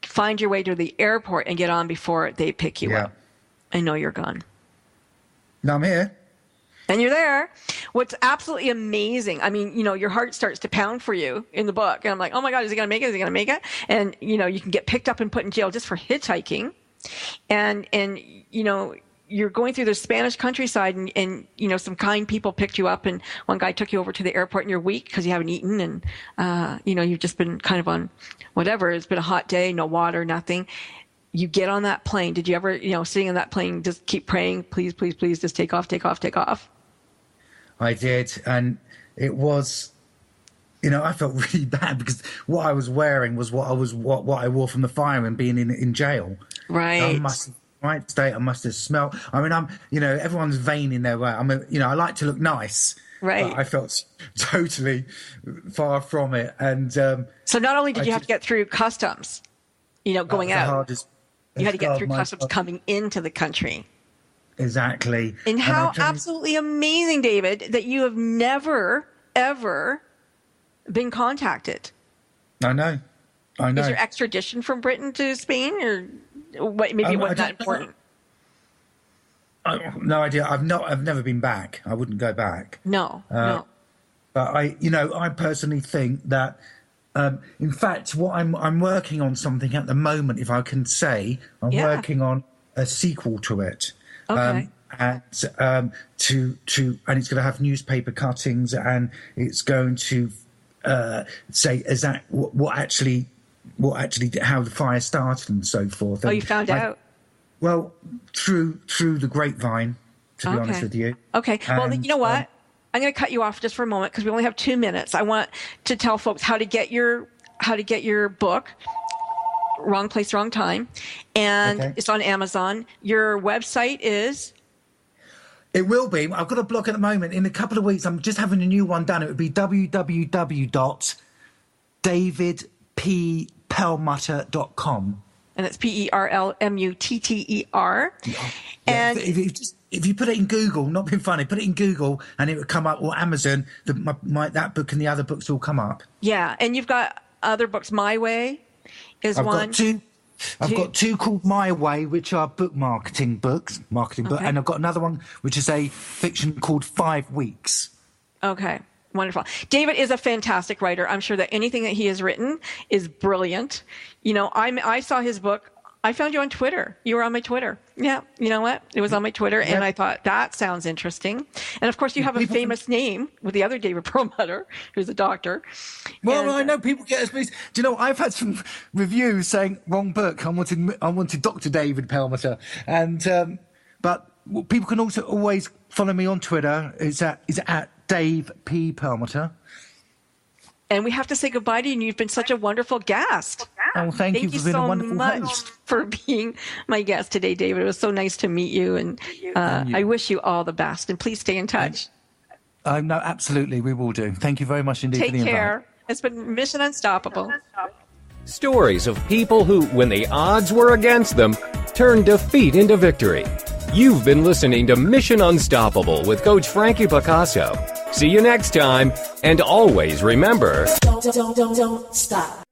find your way to the airport and get on before they pick you up. I know you're gone. No, I'm here. And you're there. What's absolutely amazing, I mean, your heart starts to pound for you in the book. And I'm like, oh my God, is he going to make it? Is he going to make it? And, you can get picked up and put in jail just for hitchhiking. And you're going through the Spanish countryside and some kind people picked you up, and one guy took you over to the airport and you're weak because you haven't eaten. And, you've just been kind of on whatever. It's been a hot day, no water, nothing. You get on that plane. Did you ever, sitting in that plane, just keep praying, please, please, please, just take off, take off, take off? I did, and it was, I felt really bad because what I was wearing was what I wore from the fire and being in jail. Right. I must have smelled. I mean, everyone's vain in their way. I mean, I like to look nice. Right. But I felt totally far from it, and so not only did you have to get through customs, going out, you had to get through customs coming into the country. Exactly. And how absolutely amazing, David, that you have never, ever been contacted. I know. Is there extradition from Britain to Spain, or what? Maybe it wasn't that important. No idea. I've never been back. I wouldn't go back. No. But I personally think that, in fact, what I'm working on something at the moment. If I can say, I'm working on a sequel to it. Okay. And and it's going to have newspaper cuttings, and it's going to say what actually how the fire started and so forth. Oh, you found out? Well, through the grapevine, to be honest with you. Okay. Well, you know what? I'm going to cut you off just for a moment because we only have 2 minutes. I want to tell folks how to get your book. Wrong Place, Wrong Time, and it's on Amazon. Your website is? It will be. I've got a blog at the moment. In a couple of weeks, I'm just having a new one done. It would be www.davidpperlmutter.com. And it's Perlmutter. And if you put it in Google, not being funny, put it in Google and it would come up, or Amazon, that book and the other books will come up. Yeah, and you've got other books. My Way is one. I've got two called My Way, which are marketing books, and I've got another one which is a fiction called 5 Weeks. Okay, wonderful. David is a fantastic writer. I'm sure that anything that he has written is brilliant. I saw his book. I found you on Twitter. You were on my Twitter. Yeah, you know what? It was on my Twitter, and I thought, that sounds interesting. And, of course, you have a famous name with the other David Perlmutter, who's a doctor. Well, I know people get us. Do you know, I've had some reviews saying, wrong book. I wanted Dr. David Perlmutter. And but people can also always follow me on Twitter. It's at Dave P Perlmutter. And we have to say goodbye to you. You've been such a wonderful guest. Oh, thank you for being a wonderful host. Thank you so much for being my guest today, David. It was so nice to meet you, and I wish you all the best. And please stay in touch. No, absolutely, we will do. Thank you very much indeed for the invite. Take care. It's been Mission Unstoppable. Stories of people who, when the odds were against them, turned defeat into victory. You've been listening to Mission Unstoppable with Coach Frankie Picasso. See you next time, and always remember... Don't stop.